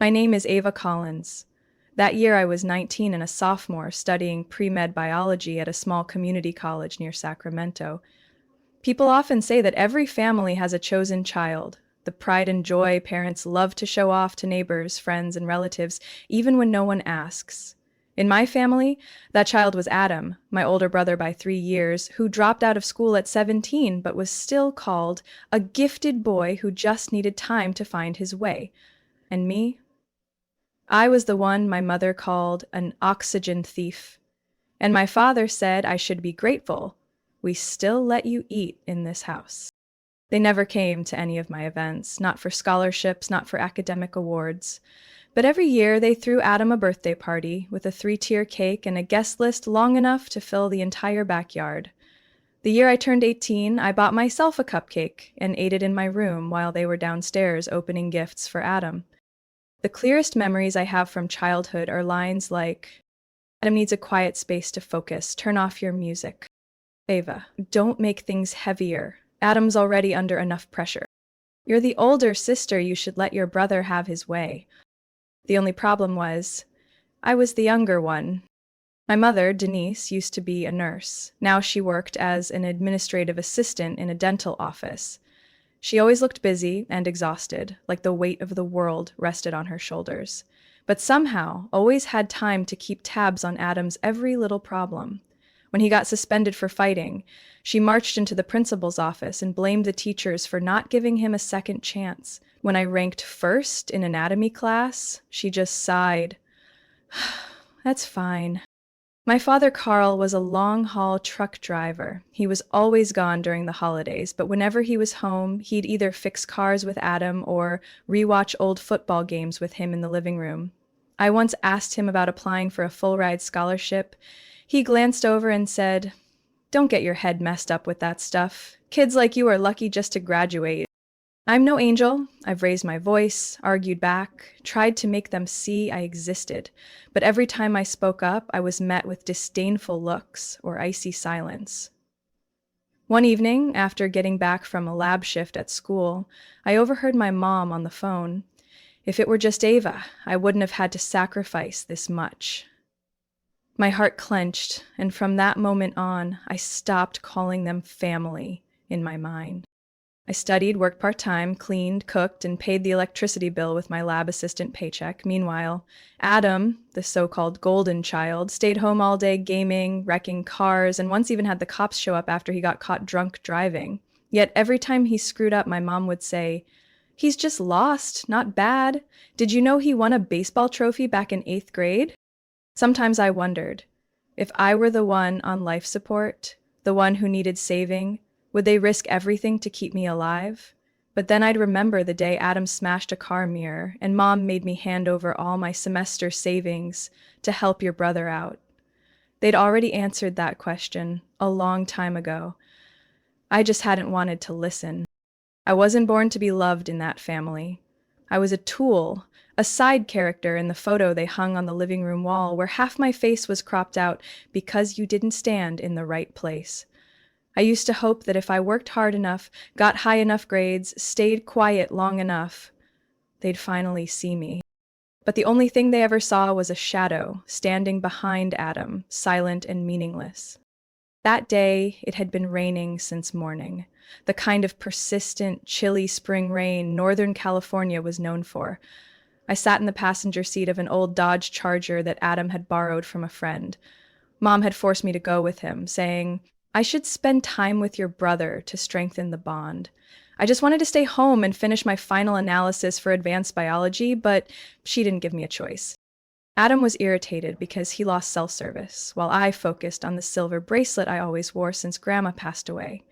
My name is Ava Collins. That year I was 19 and a sophomore studying pre-med biology at a small community college near Sacramento. People often say that every family has a chosen child, the pride and joy parents love to show off to neighbors, friends, and relatives, even when no one asks. In my family, that child was Adam, my older brother by 3 years, who dropped out of school at 17 but was still called a gifted boy who just needed time to find his way. And me? I was the one my mother called an oxygen thief. And my father said I should be grateful. We still let you eat in this house. They never came to any of my events, not for scholarships, not for academic awards. But every year they threw Adam a birthday party with a 3-tier cake and a guest list long enough to fill the entire backyard. The year I turned 18, I bought myself a cupcake and ate it in my room while they were downstairs opening gifts for Adam. The clearest memories I have from childhood are lines like, Adam needs a quiet space to focus, turn off your music. Ava, don't make things heavier. Adam's already under enough pressure. You're the older sister, you should let your brother have his way. The only problem was, I was the younger one. My mother, Denise, used to be a nurse. Now she worked as an administrative assistant in a dental office. She always looked busy and exhausted, like the weight of the world rested on her shoulders, but somehow always had time to keep tabs on Adam's every little problem. When he got suspended for fighting, she marched into the principal's office and blamed the teachers for not giving him a second chance. When I ranked first in anatomy class, she just sighed. That's fine. My father, Carl, was a long-haul truck driver. He was always gone during the holidays, but whenever he was home, he'd either fix cars with Adam or rewatch old football games with him in the living room. I once asked him about applying for a full-ride scholarship. He glanced over and said, "Don't get your head messed up with that stuff. Kids like you are lucky just to graduate." I'm no angel. I've raised my voice, argued back, tried to make them see I existed. But every time I spoke up, I was met with disdainful looks or icy silence. One evening, after getting back from a lab shift at school, I overheard my mom on the phone. If it were just Ava, I wouldn't have had to sacrifice this much. My heart clenched, and from that moment on, I stopped calling them family in my mind. I studied, worked part-time, cleaned, cooked, and paid the electricity bill with my lab assistant paycheck. Meanwhile, Adam, the so-called golden child, stayed home all day gaming, wrecking cars, and once even had the cops show up after he got caught drunk driving. Yet every time he screwed up, my mom would say, "He's just lost, not bad. Did you know he won a baseball trophy back in 8th grade?" Sometimes I wondered, if I were the one on life support, the one who needed saving, would they risk everything to keep me alive? But then I'd remember the day Adam smashed a car mirror and Mom made me hand over all my semester savings to help your brother out. They'd already answered that question a long time ago. I just hadn't wanted to listen. I wasn't born to be loved in that family. I was a tool, a side character in the photo they hung on the living room wall where half my face was cropped out because you didn't stand in the right place. I used to hope that if I worked hard enough, got high enough grades, stayed quiet long enough, they'd finally see me. But the only thing they ever saw was a shadow standing behind Adam, silent and meaningless. That day, it had been raining since morning, the kind of persistent, chilly spring rain Northern California was known for. I sat in the passenger seat of an old Dodge Charger that Adam had borrowed from a friend. Mom had forced me to go with him, saying, "I should spend time with your brother to strengthen the bond." I just wanted to stay home and finish my final analysis for advanced biology, but she didn't give me a choice. Adam was irritated because he lost cell service, while I focused on the silver bracelet I always wore since Grandma passed away.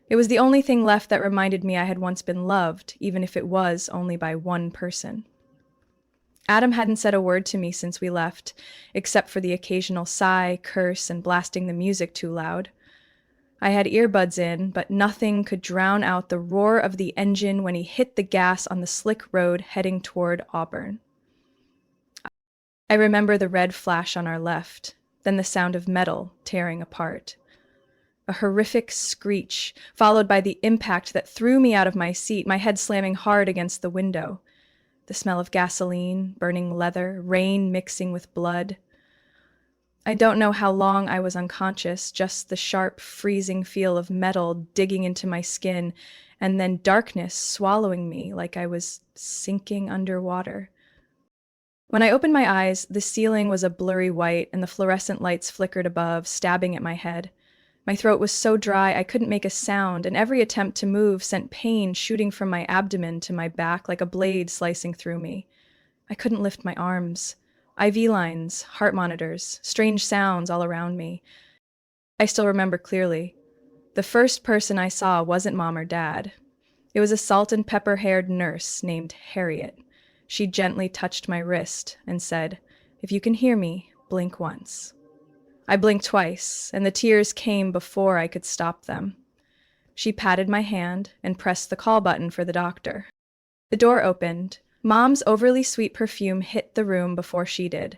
It was the only thing left that reminded me I had once been loved, even if it was only by one person. Adam hadn't said a word to me since we left, except for the occasional sigh, curse, and blasting the music too loud. I had earbuds in, but nothing could drown out the roar of the engine when he hit the gas on the slick road heading toward Auburn. I remember the red flash on our left, then the sound of metal tearing apart. A horrific screech, followed by the impact that threw me out of my seat, my head slamming hard against the window. The The smell of gasoline, burning leather, rain mixing with blood. I don't know how long I was unconscious, just the sharp, freezing feel of metal digging into my skin, and then darkness swallowing me like I was sinking underwater. When I opened my eyes, the ceiling was a blurry white, and the fluorescent lights flickered above, stabbing at my head. My throat was so dry I couldn't make a sound, and every attempt to move sent pain shooting from my abdomen to my back like a blade slicing through me. I couldn't lift my arms. IV lines, heart monitors, strange sounds all around me. I still remember clearly. The first person I saw wasn't Mom or Dad. It was a salt and pepper-haired nurse named Harriet. She gently touched my wrist and said, "If you can hear me, blink once." I blinked twice, and the tears came before I could stop them. She patted my hand and pressed the call button for the doctor. The door opened. Mom's overly sweet perfume hit the room before she did.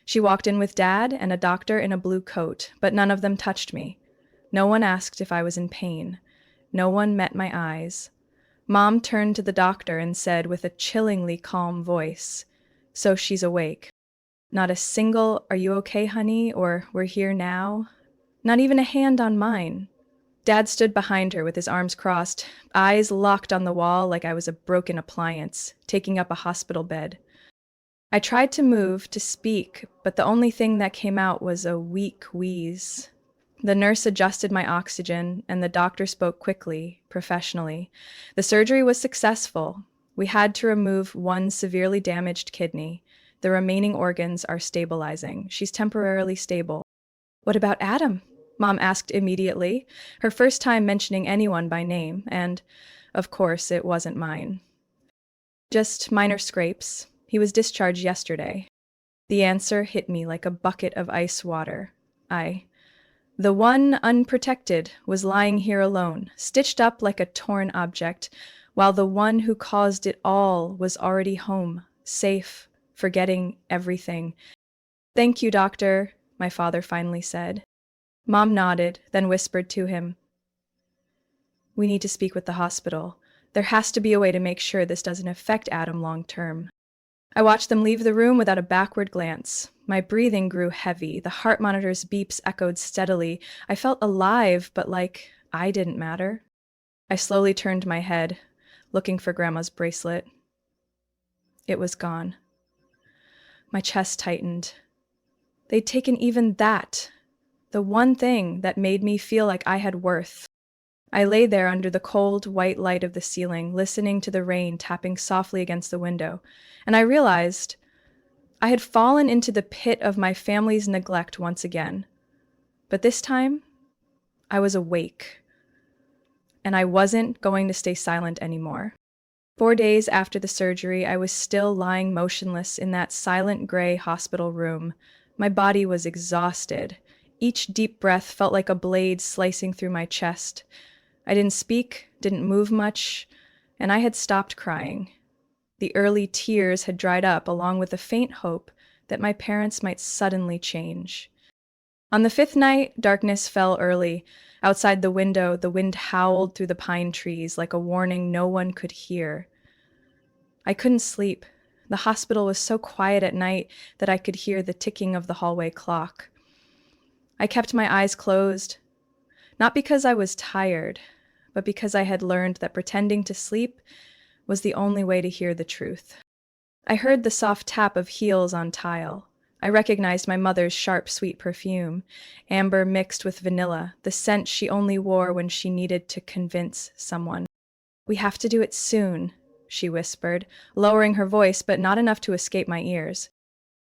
She walked in with Dad and a doctor in a blue coat, but none of them touched me. No one asked if I was in pain. No one met my eyes. Mom turned to the doctor and said with a chillingly calm voice, "So she's awake." Not a single, "Are you okay, honey?" or "We're here now." Not even a hand on mine. Dad stood behind her with his arms crossed, eyes locked on the wall like I was a broken appliance, taking up a hospital bed. I tried to move, to speak, but the only thing that came out was a weak wheeze. The nurse adjusted my oxygen, and the doctor spoke quickly, professionally. The surgery was successful. We had to remove one severely damaged kidney. The remaining organs are stabilizing. She's temporarily stable. "What about Adam?" Mom asked immediately, her first time mentioning anyone by name, and, of course, it wasn't mine. "Just minor scrapes. He was discharged yesterday." The answer hit me like a bucket of ice water. The one unprotected was lying here alone, stitched up like a torn object, while the one who caused it all was already home, safe, forgetting everything. "Thank you, doctor," my father finally said. Mom nodded, then whispered to him, "We need to speak with the hospital. There has to be a way to make sure this doesn't affect Adam long term." I watched them leave the room without a backward glance. My breathing grew heavy. The heart monitor's beeps echoed steadily. I felt alive, but like I didn't matter. I slowly turned my head, looking for Grandma's bracelet. It was gone. My chest tightened. They'd taken even that, the one thing that made me feel like I had worth. I lay there under the cold, white light of the ceiling, listening to the rain tapping softly against the window, and I realized I had fallen into the pit of my family's neglect once again. But this time, I was awake, and I wasn't going to stay silent anymore. 4 days after the surgery, I was still lying motionless in that silent gray hospital room. My body was exhausted. Each deep breath felt like a blade slicing through my chest. I didn't speak, didn't move much, and I had stopped crying. The early tears had dried up, along with a faint hope that my parents might suddenly change. On the 5th night, darkness fell early. Outside the window, the wind howled through the pine trees like a warning no one could hear. I couldn't sleep. The hospital was so quiet at night that I could hear the ticking of the hallway clock. I kept my eyes closed, not because I was tired, but because I had learned that pretending to sleep was the only way to hear the truth. I heard the soft tap of heels on tile. I recognized my mother's sharp, sweet perfume, amber mixed with vanilla, the scent she only wore when she needed to convince someone. "We have to do it soon," she whispered, lowering her voice, but not enough to escape my ears.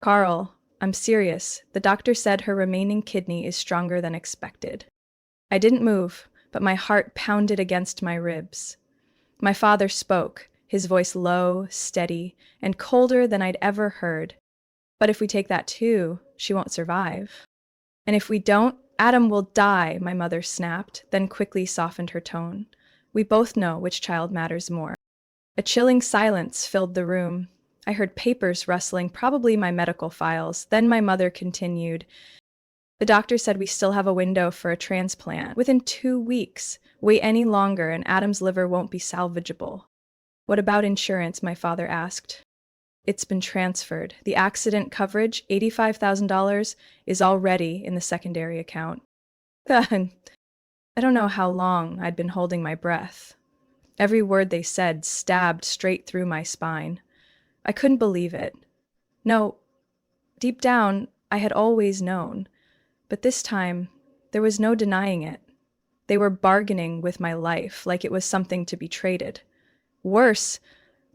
"Carl, I'm serious. The doctor said her remaining kidney is stronger than expected." I didn't move, but my heart pounded against my ribs. My father spoke, his voice low, steady, and colder than I'd ever heard. "But if we take that too, she won't survive." "And if we don't, Adam will die," my mother snapped, then quickly softened her tone. "We both know which child matters more." A chilling silence filled the room. I heard papers rustling, probably my medical files. Then my mother continued, "The doctor said we still have a window for a transplant. Within 2 weeks. Wait any longer and Adam's liver won't be salvageable." "What about insurance?" my father asked. It's been transferred. The accident coverage, $85,000, is already in the secondary account. I don't know how long I'd been holding my breath. Every word they said stabbed straight through my spine. I couldn't believe it. No, deep down, I had always known. But this time, there was no denying it. They were bargaining with my life like it was something to be traded. Worse,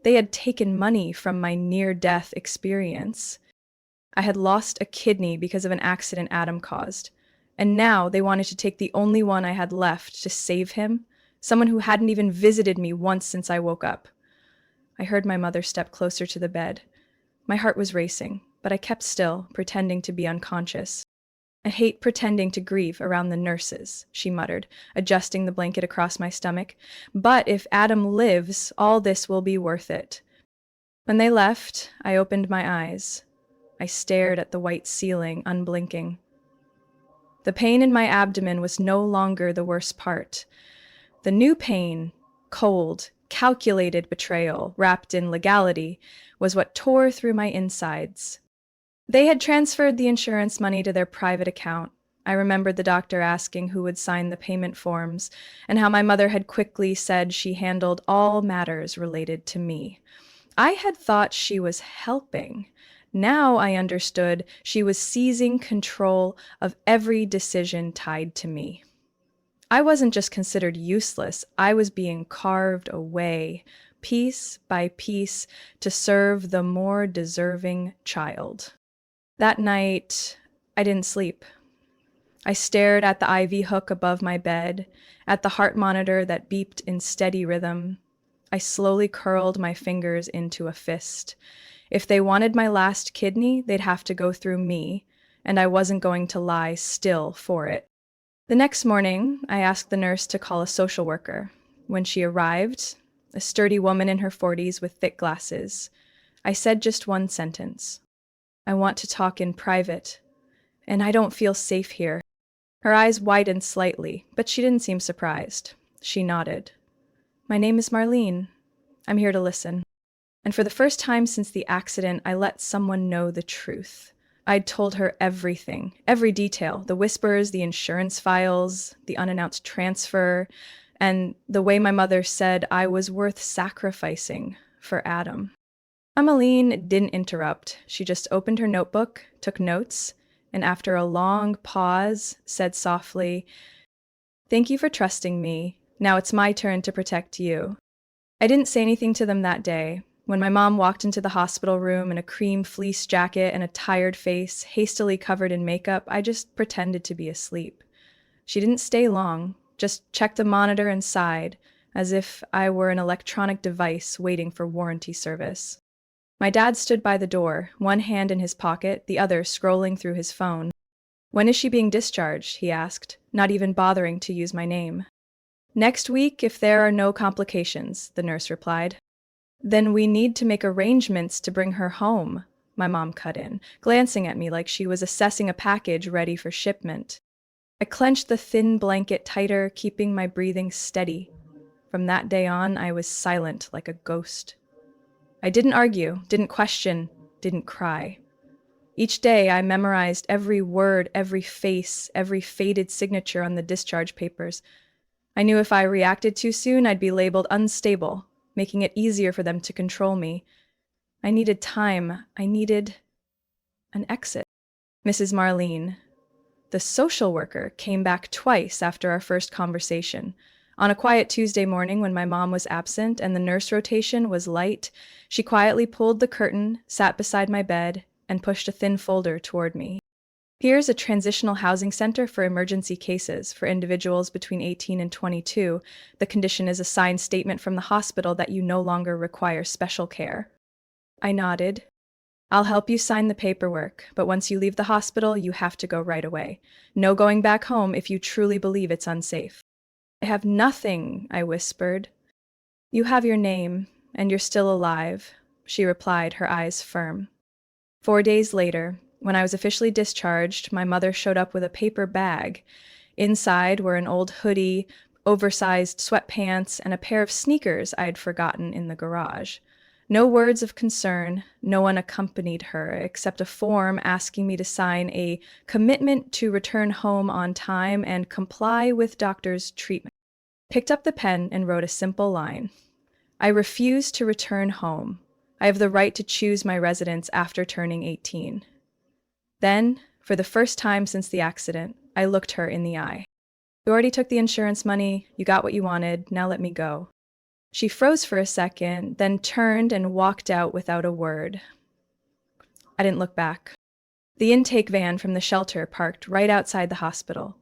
they had taken money from my near-death experience. I had lost a kidney because of an accident Adam caused. And now they wanted to take the only one I had left to save him, someone who hadn't even visited me once since I woke up. I heard my mother step closer to the bed. My heart was racing, but I kept still, pretending to be unconscious. I hate pretending to grieve around the nurses, she muttered, adjusting the blanket across my stomach. But if Adam lives, all this will be worth it. When they left, I opened my eyes. I stared at the white ceiling, unblinking. The pain in my abdomen was no longer the worst part. The new pain, cold, calculated betrayal, wrapped in legality, was what tore through my insides. They had transferred the insurance money to their private account. I remembered the doctor asking who would sign the payment forms, and how my mother had quickly said she handled all matters related to me. I had thought she was helping. Now I understood she was seizing control of every decision tied to me. I wasn't just considered useless, I was being carved away, piece by piece, to serve the more deserving child. That night, I didn't sleep. I stared at the IV hook above my bed, at the heart monitor that beeped in steady rhythm. I slowly curled my fingers into a fist. If they wanted my last kidney, they'd have to go through me, and I wasn't going to lie still for it. The next morning, I asked the nurse to call a social worker. When she arrived, a sturdy woman in her 40s with thick glasses, I said just one sentence. I want to talk in private, and I don't feel safe here. Her eyes widened slightly, but she didn't seem surprised. She nodded. My name is Marlene. I'm here to listen. And for the first time since the accident, I let someone know the truth. I'd told her everything, every detail, the whispers, the insurance files, the unannounced transfer, and the way my mother said I was worth sacrificing for Adam. Emmeline didn't interrupt. She just opened her notebook, took notes, and after a long pause, said softly, "Thank you for trusting me. Now it's my turn to protect you." I didn't say anything to them that day. When my mom walked into the hospital room in a cream fleece jacket and a tired face, hastily covered in makeup, I just pretended to be asleep. She didn't stay long, just checked the monitor and sighed, as if I were an electronic device waiting for warranty service. My dad stood by the door, one hand in his pocket, the other scrolling through his phone. When is she being discharged? He asked, not even bothering to use my name. Next week, if there are no complications, the nurse replied. Then we need to make arrangements to bring her home, my mom cut in, glancing at me like she was assessing a package ready for shipment. I clenched the thin blanket tighter, keeping my breathing steady. From that day on, I was silent like a ghost. I didn't argue, didn't question, didn't cry. Each day I memorized every word, every face, every faded signature on the discharge papers. I knew if I reacted too soon, I'd be labeled unstable, making it easier for them to control me. I needed time. I needed an exit. Mrs. Marlene, the social worker, came back twice after our first conversation. On a quiet Tuesday morning when my mom was absent and the nurse rotation was light, she quietly pulled the curtain, sat beside my bed, and pushed a thin folder toward me. Here's a transitional housing center for emergency cases for individuals between 18 and 22. The condition is a signed statement from the hospital that you no longer require special care. I nodded. I'll help you sign the paperwork, but once you leave the hospital, you have to go right away. No going back home if you truly believe it's unsafe. I have nothing, I whispered. You have your name, and you're still alive, she replied, her eyes firm. 4 days later, when I was officially discharged, my mother showed up with a paper bag. Inside were an old hoodie, oversized sweatpants, and a pair of sneakers I'd forgotten in the garage. No words of concern, no one accompanied her except a form asking me to sign a commitment to return home on time and comply with doctor's treatment. Picked up the pen and wrote a simple line. I refuse to return home. I have the right to choose my residence after turning 18. Then, for the first time since the accident, I looked her in the eye. You already took the insurance money, you got what you wanted, now let me go. She froze for a second, then turned and walked out without a word. I didn't look back. The intake van from the shelter parked right outside the hospital.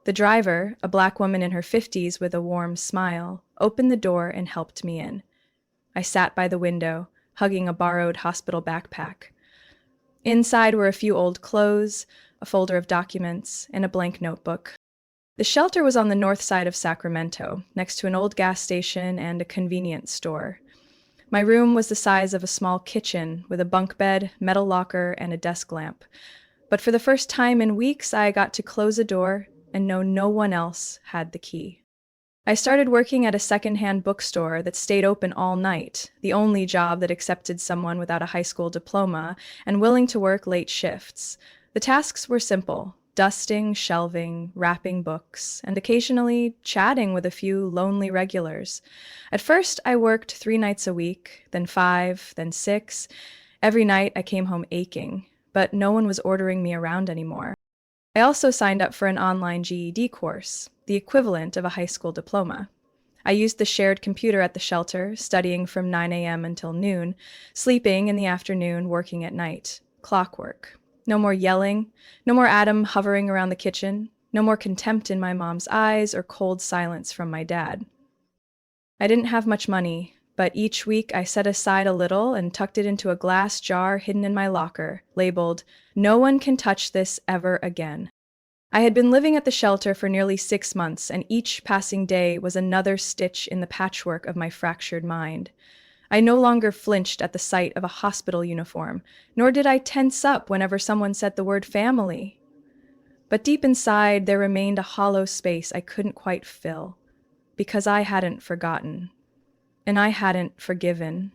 The driver, a black woman in her 50s with a warm smile, opened the door and helped me in. I sat by the window, hugging a borrowed hospital backpack. Inside were a few old clothes, a folder of documents, and a blank notebook. The shelter was on the north side of Sacramento, next to an old gas station and a convenience store. My room was the size of a small kitchen, with a bunk bed, metal locker, and a desk lamp. But for the first time in weeks, I got to close a door and know no one else had the key. I started working at a secondhand bookstore that stayed open all night, the only job that accepted someone without a high school diploma and willing to work late shifts. The tasks were simple: dusting, shelving, wrapping books, and occasionally chatting with a few lonely regulars. At first, I worked 3 nights a week, then 5, then 6. Every night, I came home aching, but no one was ordering me around anymore. I also signed up for an online GED course, the equivalent of a high school diploma. I used the shared computer at the shelter, studying from 9 a.m. until noon, sleeping in the afternoon, working at night. Clockwork. No more yelling, no more Adam hovering around the kitchen, no more contempt in my mom's eyes or cold silence from my dad. I didn't have much money, but each week I set aside a little and tucked it into a glass jar hidden in my locker, labeled, "No one can touch this ever again." I had been living at the shelter for nearly 6 months, and each passing day was another stitch in the patchwork of my fractured mind. I no longer flinched at the sight of a hospital uniform, nor did I tense up whenever someone said the word family. But deep inside, there remained a hollow space I couldn't quite fill, because I hadn't forgotten, and I hadn't forgiven.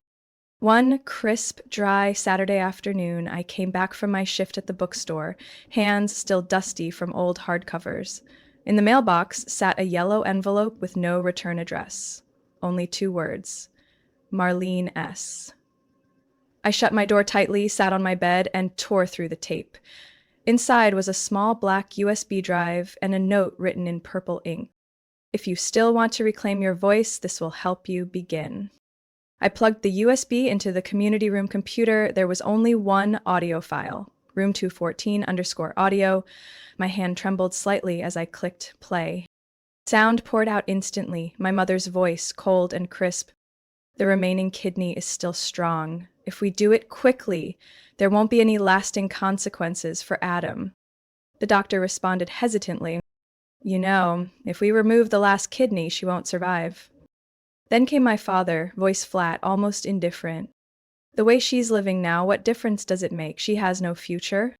One crisp, dry Saturday afternoon, I came back from my shift at the bookstore, hands still dusty from old hardcovers. In the mailbox sat a yellow envelope with no return address. Only 2 words. Marlene S. I shut my door tightly, sat on my bed, and tore through the tape. Inside was a small black USB drive and a note written in purple ink. "If you still want to reclaim your voice, this will help you begin." I plugged the USB into the community room computer. There was only one audio file, room 214_audio. My hand trembled slightly as I clicked play. Sound poured out instantly, my mother's voice, cold and crisp. "The remaining kidney is still strong. If we do it quickly, there won't be any lasting consequences for Adam." The doctor responded hesitantly, "You know, if we remove the last kidney, she won't survive." Then came my father, voice flat, almost indifferent. "The way she's living now, what difference does it make? She has no future."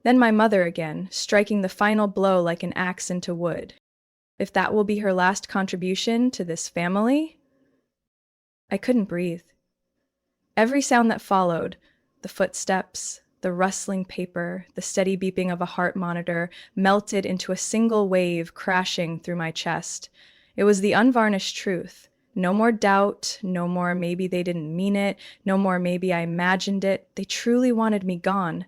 Then my mother again, striking the final blow like an axe into wood. "If that will be her last contribution to this family?" I couldn't breathe. Every sound that followed, the footsteps, the rustling paper, the steady beeping of a heart monitor, melted into a single wave crashing through my chest. It was the unvarnished truth. No more doubt, no more maybe they didn't mean it, no more maybe I imagined it. They truly wanted me gone.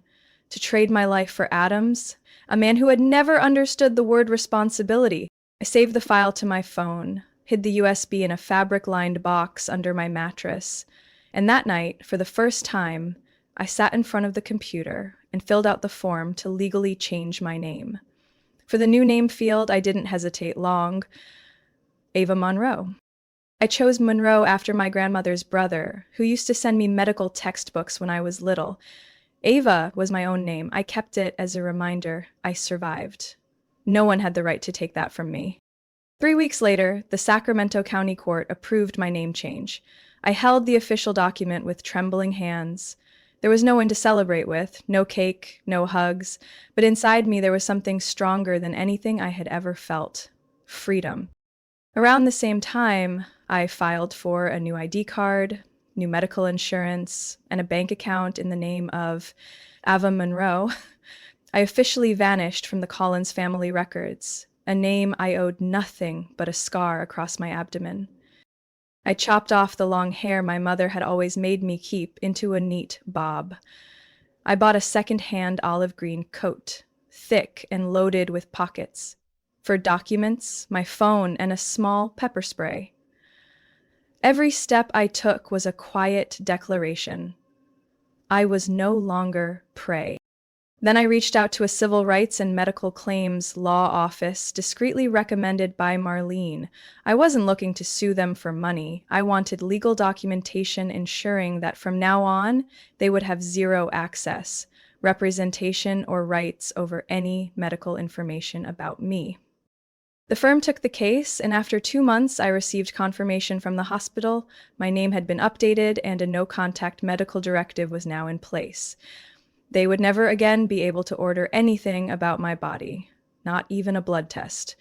To trade my life for Adam's, a man who had never understood the word responsibility. I saved the file to my phone, hid the USB in a fabric-lined box under my mattress. And that night, for the first time, I sat in front of the computer and filled out the form to legally change my name. For the new name field, I didn't hesitate long. Ava Monroe. I chose Monroe after my grandmother's brother, who used to send me medical textbooks when I was little. Ava was my own name. I kept it as a reminder I survived. No one had the right to take that from me. 3 weeks later, the Sacramento County Court approved my name change. I held the official document with trembling hands. There was no one to celebrate with, no cake, no hugs, but inside me there was something stronger than anything I had ever felt: freedom. Around the same time, I filed for a new ID card, new medical insurance, and a bank account in the name of Ava Monroe, I officially vanished from the Collins family records, a name I owed nothing but a scar across my abdomen. I chopped off the long hair my mother had always made me keep into a neat bob. I bought a second-hand olive green coat, thick and loaded with pockets, for documents, my phone, and a small pepper spray. Every step I took was a quiet declaration. I was no longer prey. Then I reached out to a civil rights and medical claims law office discreetly recommended by Marlene. I wasn't looking to sue them for money. I wanted legal documentation ensuring that from now on, they would have zero access, representation, or rights over any medical information about me. The firm took the case, and after 2 months, I received confirmation from the hospital. My name had been updated, and a no-contact medical directive was now in place. They would never again be able to order anything about my body, not even a blood test.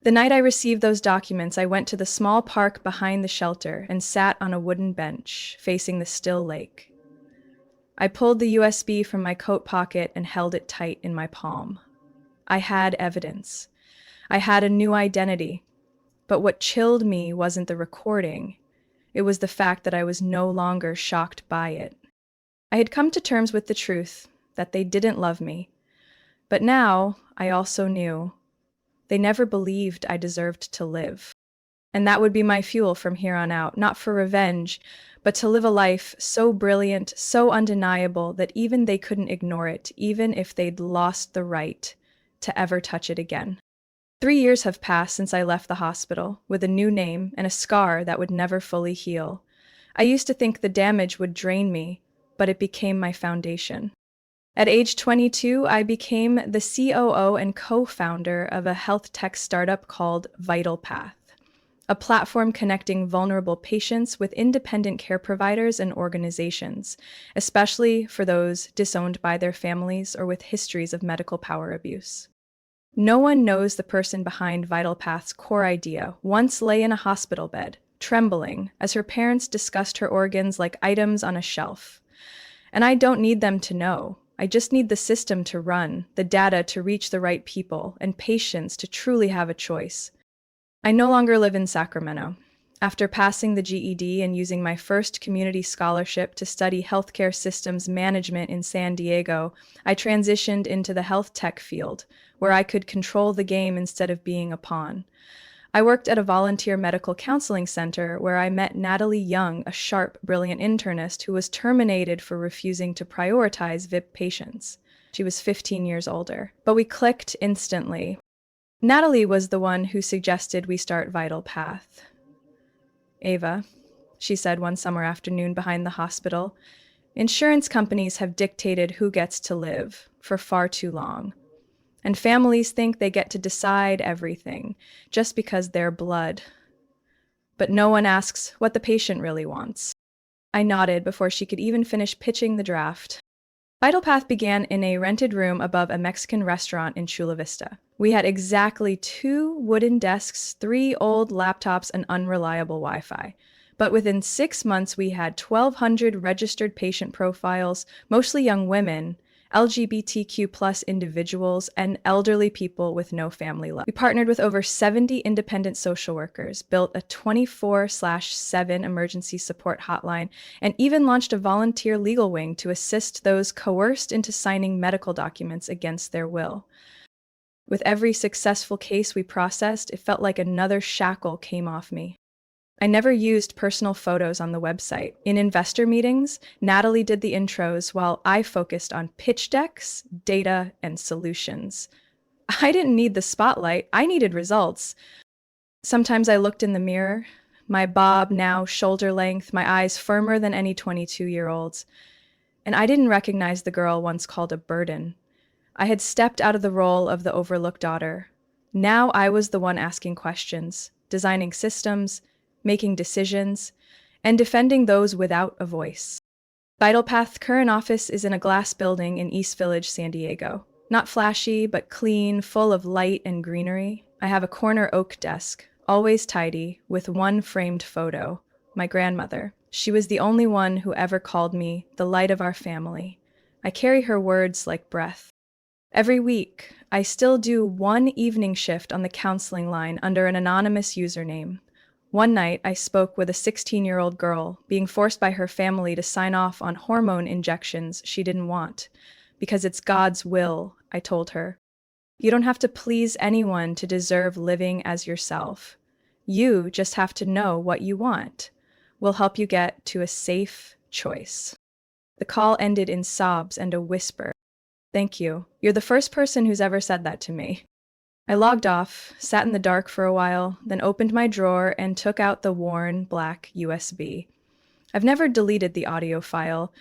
The night I received those documents, I went to the small park behind the shelter and sat on a wooden bench facing the still lake. I pulled the USB from my coat pocket and held it tight in my palm. I had evidence. I had a new identity. But what chilled me wasn't the recording. It was the fact that I was no longer shocked by it. I had come to terms with the truth that they didn't love me. But now I also knew they never believed I deserved to live. And that would be my fuel from here on out, not for revenge, but to live a life so brilliant, so undeniable that even they couldn't ignore it, even if they'd lost the right to ever touch it again. 3 years have passed since I left the hospital, with a new name and a scar that would never fully heal. I used to think the damage would drain me, but it became my foundation. At age 22, I became the COO and co-founder of a health tech startup called Vital Path, a platform connecting vulnerable patients with independent care providers and organizations, especially for those disowned by their families or with histories of medical power abuse. No one knows the person behind Vital Path's core idea once lay in a hospital bed, trembling, as her parents discussed her organs like items on a shelf. And I don't need them to know. I just need the system to run, the data to reach the right people, and patients to truly have a choice. I no longer live in Sacramento. After passing the GED and using my first community scholarship to study healthcare systems management in San Diego, I transitioned into the health tech field, where I could control the game instead of being a pawn. I worked at a volunteer medical counseling center where I met Natalie Young, a sharp, brilliant internist who was terminated for refusing to prioritize VIP patients. She was 15 years older, but we clicked instantly. Natalie was the one who suggested we start Vital Path. Ava, she said one summer afternoon behind the hospital, insurance companies have dictated who gets to live for far too long. And families think they get to decide everything just because they're blood. But no one asks what the patient really wants. I nodded before she could even finish pitching the draft. Vital Path began in a rented room above a Mexican restaurant in Chula Vista. We had exactly 2 wooden desks, 3 old laptops, and unreliable Wi-Fi. But within 6 months, we had 1,200 registered patient profiles, mostly young women, LGBTQ+ individuals, and elderly people with no family left. We partnered with over 70 independent social workers, built a 24/7 emergency support hotline, and even launched a volunteer legal wing to assist those coerced into signing medical documents against their will. With every successful case we processed, it felt like another shackle came off me. I never used personal photos on the website. In investor meetings, Natalie did the intros while I focused on pitch decks, data, and solutions. I didn't need the spotlight, I needed results. Sometimes I looked in the mirror, my bob now shoulder length, my eyes firmer than any 22-year-old's. And I didn't recognize the girl once called a burden. I had stepped out of the role of the overlooked daughter. Now I was the one asking questions, designing systems, making decisions, and defending those without a voice. Vital Path's current office is in a glass building in East Village, San Diego. Not flashy, but clean, full of light and greenery. I have a corner oak desk, always tidy, with one framed photo, my grandmother. She was the only one who ever called me the light of our family. I carry her words like breath. Every week, I still do one evening shift on the counseling line under an anonymous username. One night, I spoke with a 16-year-old girl being forced by her family to sign off on hormone injections she didn't want. Because it's God's will, I told her. You don't have to please anyone to deserve living as yourself. You just have to know what you want. We'll help you get to a safe choice. The call ended in sobs and a whisper. Thank you. You're the first person who's ever said that to me. I logged off, sat in the dark for a while, then opened my drawer and took out the worn black USB. I've never deleted the audio file,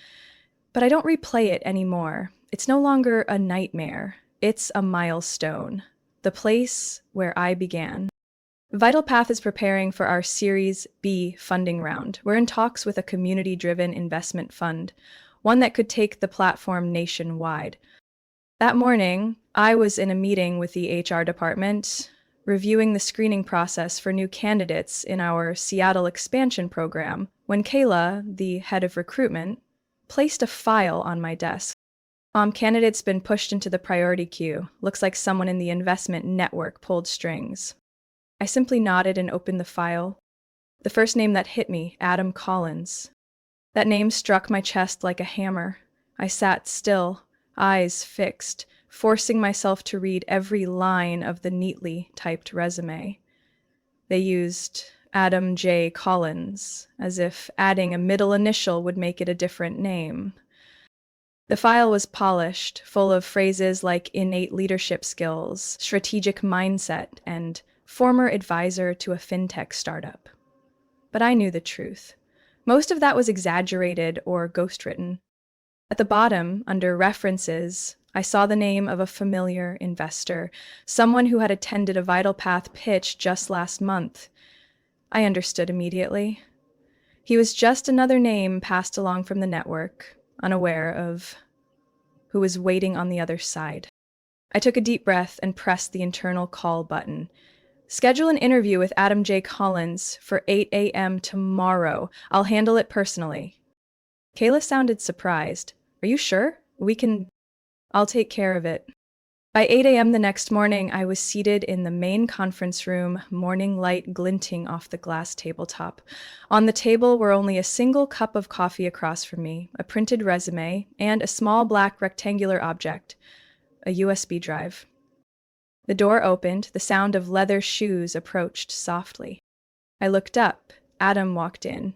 but I don't replay it anymore. It's no longer a nightmare. It's a milestone. The place where I began. Vital Path is preparing for our Series B funding round. We're in talks with a community-driven investment fund, one that could take the platform nationwide. That morning, I was in a meeting with the HR department, reviewing the screening process for new candidates in our Seattle expansion program, when Kayla, the head of recruitment, placed a file on my desk. Candidate's been pushed into the priority queue. Looks like someone in the investment network pulled strings. I simply nodded and opened the file. The first name that hit me, Adam Collins. That name struck my chest like a hammer. I sat still, eyes fixed, forcing myself to read every line of the neatly typed resume. They used Adam J. Collins, as if adding a middle initial would make it a different name. The file was polished, full of phrases like innate leadership skills, strategic mindset, and former advisor to a fintech startup. But I knew the truth. Most of that was exaggerated or ghostwritten. At the bottom, under references, I saw the name of a familiar investor, someone who had attended a Vital Path pitch just last month. I understood immediately. He was just another name passed along from the network, unaware of who was waiting on the other side. I took a deep breath and pressed the internal call button. Schedule an interview with Adam J. Collins for 8 a.m. tomorrow. I'll handle it personally. Kayla sounded surprised. Are you sure? I'll take care of it. By 8 a.m. the next morning, I was seated in the main conference room, morning light glinting off the glass tabletop. On the table were only a single cup of coffee across from me, a printed resume, and a small black rectangular object, a USB drive. The door opened, the sound of leather shoes approached softly. I looked up. Adam walked in.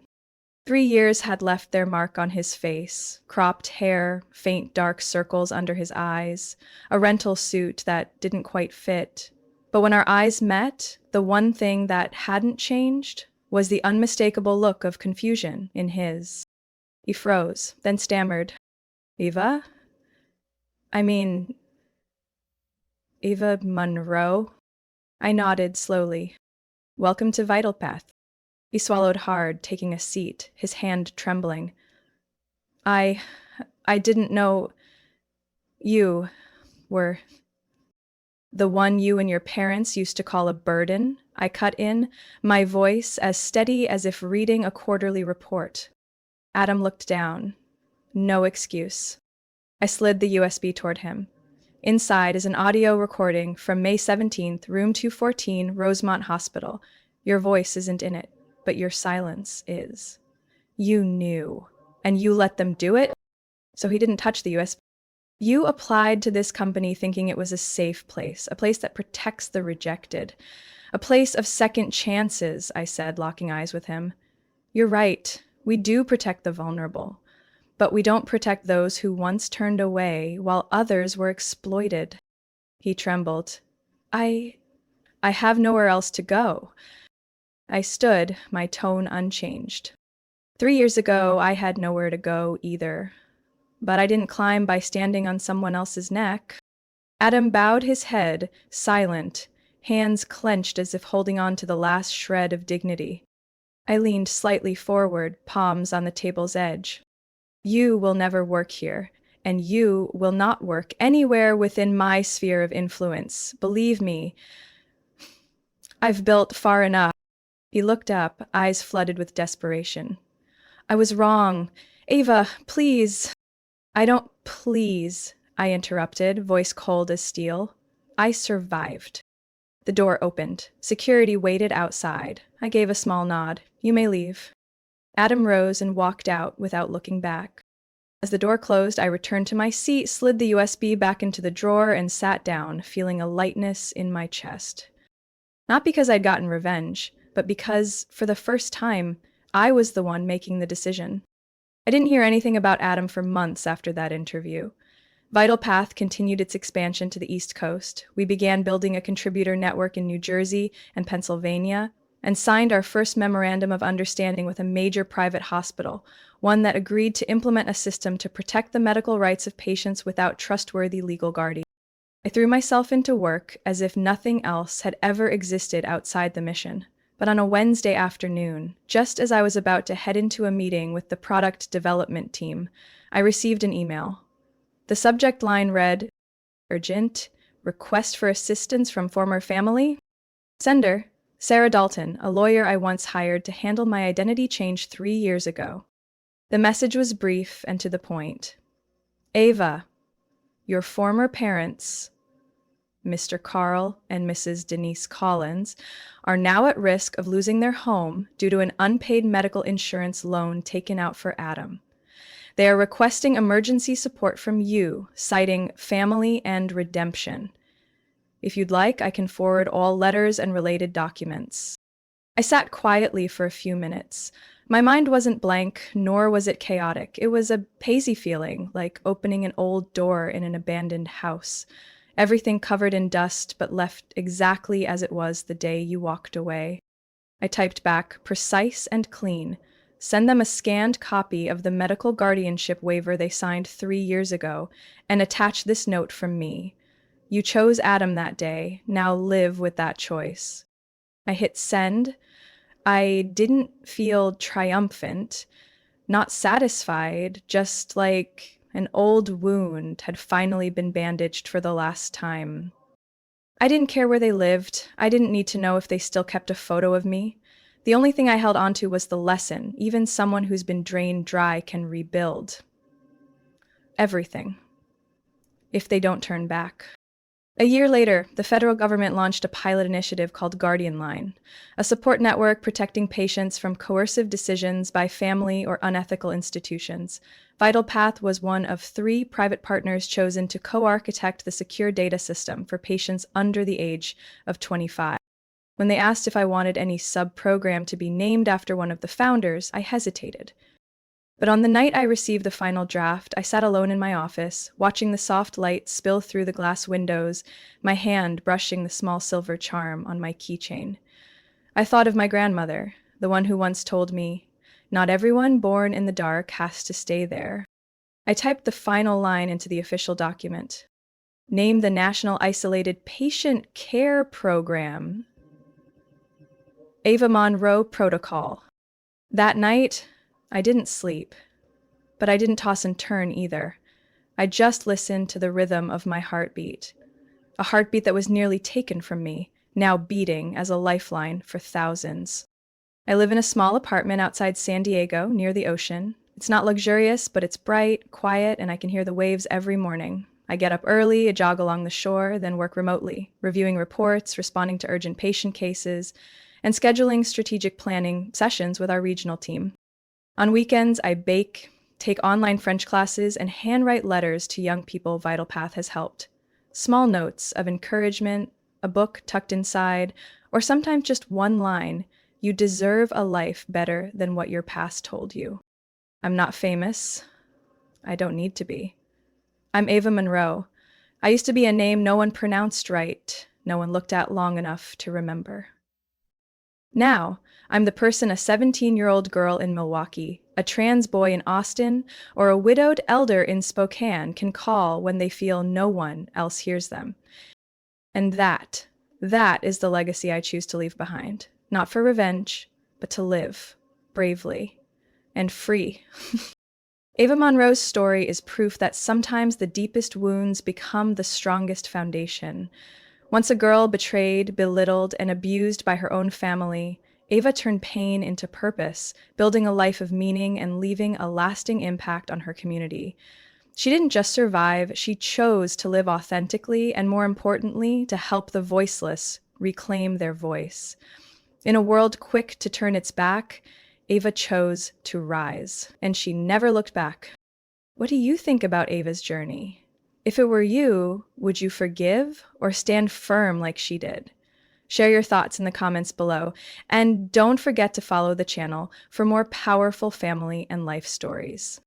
3 years had left their mark on his face, cropped hair, faint dark circles under his eyes, a rental suit that didn't quite fit. But when our eyes met, the one thing that hadn't changed was the unmistakable look of confusion in his. He froze, then stammered, Eva? Eva Monroe? I nodded slowly. Welcome to Vital Path. He swallowed hard, taking a seat, his hand trembling. I didn't know you were the one you and your parents used to call a burden. I cut in, my voice as steady as if reading a quarterly report. Adam looked down. No excuse. I slid the USB toward him. Inside is an audio recording from May 17th, room 214, Rosemont Hospital. Your voice isn't in it, but your silence is. You knew, and you let them do it? So he didn't touch the USB. You applied to this company thinking it was a safe place, a place that protects the rejected, a place of second chances, I said, locking eyes with him. You're right, we do protect the vulnerable, but we don't protect those who once turned away while others were exploited. He trembled. I have nowhere else to go. I stood, my tone unchanged. 3 years ago, I had nowhere to go either. But I didn't climb by standing on someone else's neck. Adam bowed his head, silent, hands clenched as if holding on to the last shred of dignity. I leaned slightly forward, palms on the table's edge. You will never work here, and you will not work anywhere within my sphere of influence. Believe me, I've built far enough. He looked up, eyes flooded with desperation. I was wrong. Ava, please. I don't please, I interrupted, voice cold as steel. I survived. The door opened. Security waited outside. I gave a small nod. You may leave. Adam rose and walked out without looking back. As the door closed, I returned to my seat, slid the USB back into the drawer, and sat down, feeling a lightness in my chest. Not because I'd gotten revenge, but because, for the first time, I was the one making the decision. I didn't hear anything about Adam for months after that interview. Vital Path continued its expansion to the East Coast. We began building a contributor network in New Jersey and Pennsylvania, and signed our first memorandum of understanding with a major private hospital, one that agreed to implement a system to protect the medical rights of patients without trustworthy legal guardians. I threw myself into work as if nothing else had ever existed outside the mission. But on a Wednesday afternoon, just as I was about to head into a meeting with the product development team, I received an email. The subject line read, "Urgent, request for assistance from former family." Sender, Sarah Dalton, a lawyer I once hired to handle my identity change 3 years ago. The message was brief and to the point. Ava, your former parents, Mr. Carl and Mrs. Denise Collins, are now at risk of losing their home due to an unpaid medical insurance loan taken out for Adam. They are requesting emergency support from you, citing family and redemption. If you'd like, I can forward all letters and related documents. I sat quietly for a few minutes. My mind wasn't blank, nor was it chaotic. It was a hazy feeling, like opening an old door in an abandoned house. Everything covered in dust, but left exactly as it was the day you walked away. I typed back, precise and clean. Send them a scanned copy of the medical guardianship waiver they signed 3 years ago, and attach this note from me. You chose Adam that day. Now live with that choice. I hit send. I didn't feel triumphant, not satisfied, just like an old wound had finally been bandaged for the last time. I didn't care where they lived. I didn't need to know if they still kept a photo of me. The only thing I held onto was the lesson. Even someone who's been drained dry can rebuild. Everything. If they don't turn back. A year later, the federal government launched a pilot initiative called Guardian Line, a support network protecting patients from coercive decisions by family or unethical institutions. Vital Path was one of 3 private partners chosen to co-architect the secure data system for patients under the age of 25. When they asked if I wanted any sub-program to be named after one of the founders, I hesitated. But on the night I received the final draft, I sat alone in my office, watching the soft light spill through the glass windows, my hand brushing the small silver charm on my keychain. I thought of my grandmother, the one who once told me, "Not everyone born in the dark has to stay there." I typed the final line into the official document. Name the National Isolated Patient Care Program. Ava Monroe Protocol. That night, I didn't sleep, but I didn't toss and turn either. I just listened to the rhythm of my heartbeat, a heartbeat that was nearly taken from me, now beating as a lifeline for thousands. I live in a small apartment outside San Diego, near the ocean. It's not luxurious, but it's bright, quiet, and I can hear the waves every morning. I get up early, jog along the shore, then work remotely, reviewing reports, responding to urgent patient cases, and scheduling strategic planning sessions with our regional team. On weekends, I bake, take online French classes, and handwrite letters to young people Vital Path has helped. Small notes of encouragement, a book tucked inside, or sometimes just one line, "You deserve a life better than what your past told you." I'm not famous. I don't need to be. I'm Ava Monroe. I used to be a name no one pronounced right, no one looked at long enough to remember. Now, I'm the person a 17-year-old girl in Milwaukee, a trans boy in Austin, or a widowed elder in Spokane can call when they feel no one else hears them. And that is the legacy I choose to leave behind. Not for revenge, but to live bravely and free. Ava Monroe's story is proof that sometimes the deepest wounds become the strongest foundation. Once a girl betrayed, belittled, and abused by her own family, Ava turned pain into purpose, building a life of meaning and leaving a lasting impact on her community. She didn't just survive, she chose to live authentically and, more importantly, to help the voiceless reclaim their voice. In a world quick to turn its back, Ava chose to rise, and she never looked back. What do you think about Ava's journey? If it were you, would you forgive or stand firm like she did? Share your thoughts in the comments below, and don't forget to follow the channel for more powerful family and life stories.